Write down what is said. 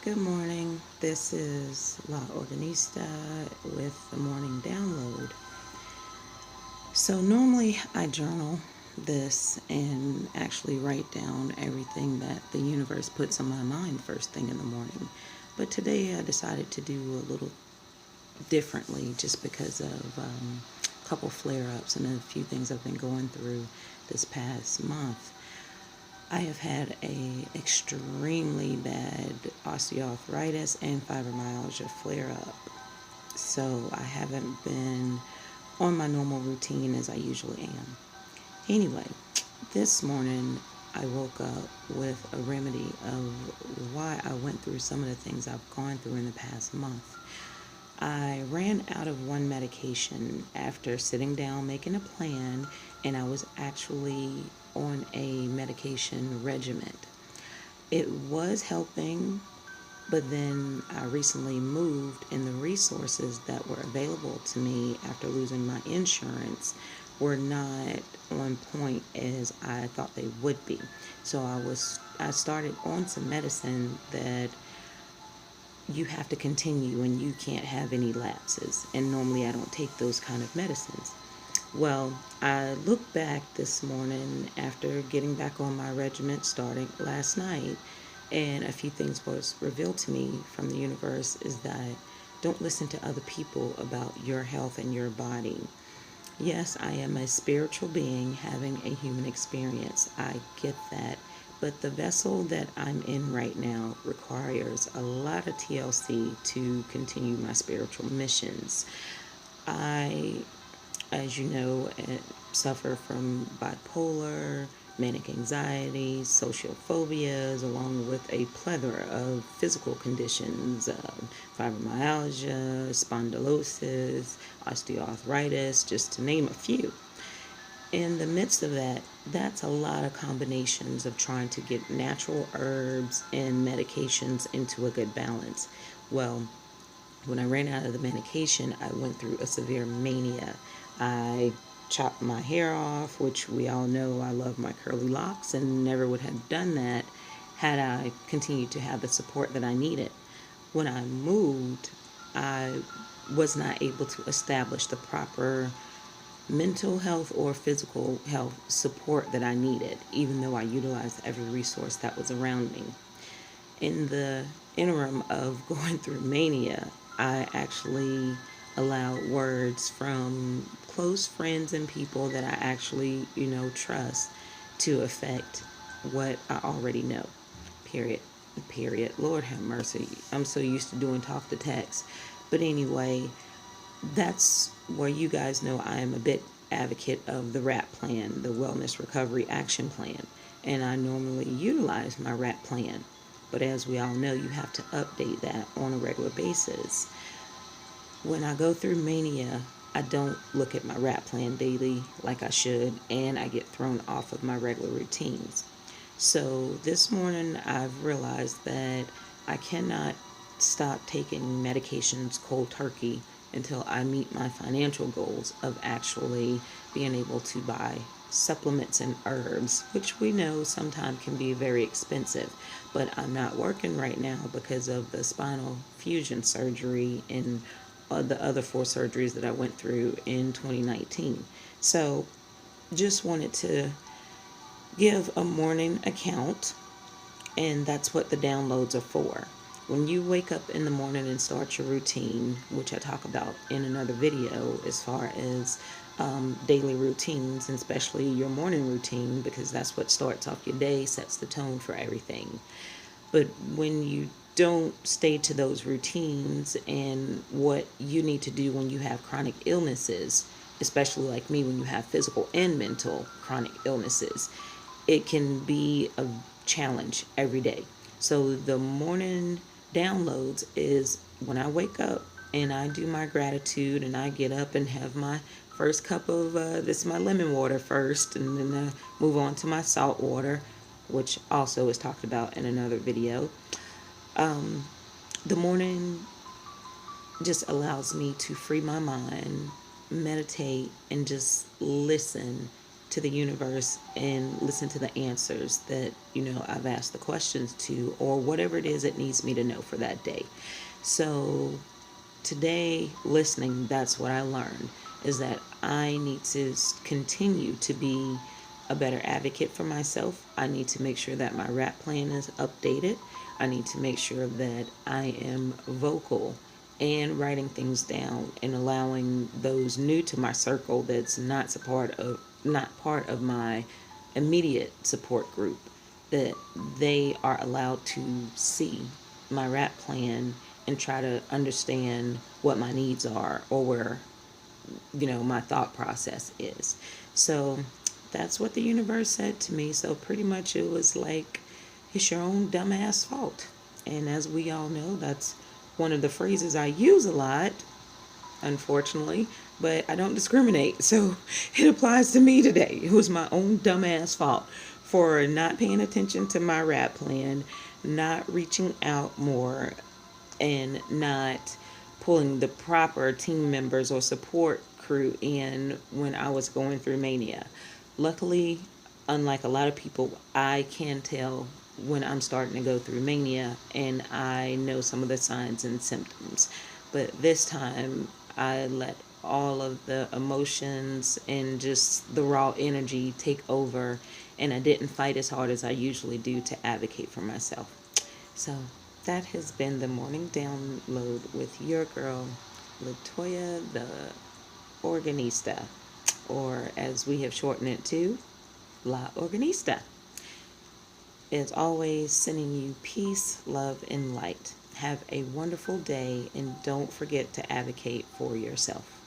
Good morning. This is La'OrgaNista with the morning download. So, normally I journal this and actually write down everything that the universe puts on my mind first thing in the morning. But today I decided to do a little differently just because of a couple flare ups and a few things I've been going through this past month. I have had a extremely bad osteoarthritis and fibromyalgia flare up. So I haven't been on my normal routine as I usually am. Anyway, this morning I woke up with a remedy of why I went through some of the things I've gone through in the past month. I ran out of one medication after sitting down making a plan, and I was actually on a medication regimen. It was helping, but then I recently moved, and the resources that were available to me after losing my insurance were not on point as I thought they would be. So I started on some medicine that you have to continue and you can't have any lapses. And normally I don't take those kind of medicines. Well, I looked back this morning after getting back on my regiment starting last night, and a few things was revealed to me from the universe is that don't listen to other people about your health and your body. Yes, I am a spiritual being having a human experience. I get that. But the vessel that I'm in right now requires a lot of TLC to continue my spiritual missions. I, as you know, suffer from bipolar, manic anxiety, social phobias, along with a plethora of physical conditions, fibromyalgia, spondylosis, osteoarthritis, just to name a few. In the midst of that, that's a lot of combinations of trying to get natural herbs and medications into a good balance. Well, when I ran out of the medication, I went through a severe mania. I chopped my hair off, which we all know I love my curly locks and never would have done that had I continued to have the support that I needed. When I moved, I was not able to establish the proper mental health or physical health support that I needed, even though I utilized every resource that was around me. In the interim of going through mania, I actually allowed words from close friends and people that I actually, trust to affect what I already know. Period. Period. Lord have mercy. I'm so used to doing talk to text. But anyway, that's where you guys know I am a bit advocate of the RAP plan, the Wellness Recovery Action Plan. And I normally utilize my RAP plan. But as we all know, you have to update that on a regular basis. When I go through mania, I don't look at my RAP plan daily like I should, and I get thrown off of my regular routines. So this morning, I've realized that I cannot stop taking medications cold turkey until I meet my financial goals of actually being able to buy supplements and herbs, which we know sometimes can be very expensive. But I'm not working right now because of the spinal fusion surgery and the other 4 surgeries that I went through in 2019. So just wanted to give a morning account, and that's what the downloads are for. When you wake up in the morning and start your routine, which I talk about in another video as far as daily routines, and especially your morning routine, because that's what starts off your day, sets the tone for everything. But when you don't stay to those routines and what you need to do when you have chronic illnesses, especially like me, when you have physical and mental chronic illnesses, it can be a challenge every day. So the morning downloads is when I wake up and I do my gratitude and I get up and have my first cup of this is my lemon water first, and then I move on to my salt water, which also is talked about in another video. The morning just allows me to free my mind, meditate, and just listen to the universe and listen to the answers that, I've asked the questions to, or whatever it is it needs me to know for that day. So today, listening, that's what I learned, is that I need to continue to be a better advocate for myself. I need to make sure that my rap plan is updated. I need to make sure that I am vocal and writing things down and allowing those new to my circle that's not part of my immediate support group, that they are allowed to see my rap plan and try to understand what my needs are, or where my thought process is. So that's what the universe said to me. So pretty much it was like, it's your own dumbass fault. And as we all know, that's one of the phrases I use a lot, unfortunately, but I don't discriminate. So it applies to me today. It was my own dumbass fault for not paying attention to my rap plan, not reaching out more, and not pulling the proper team members or support crew in when I was going through mania. Luckily, unlike a lot of people, I can tell when I'm starting to go through mania, and I know some of the signs and symptoms. But this time, I let all of the emotions and just the raw energy take over, and I didn't fight as hard as I usually do to advocate for myself. So that has been the morning download with your girl, Latoya the Organista, or as we have shortened it to, La'OrgaNista. As always, sending you peace, love, and light. Have a wonderful day, and don't forget to advocate for yourself.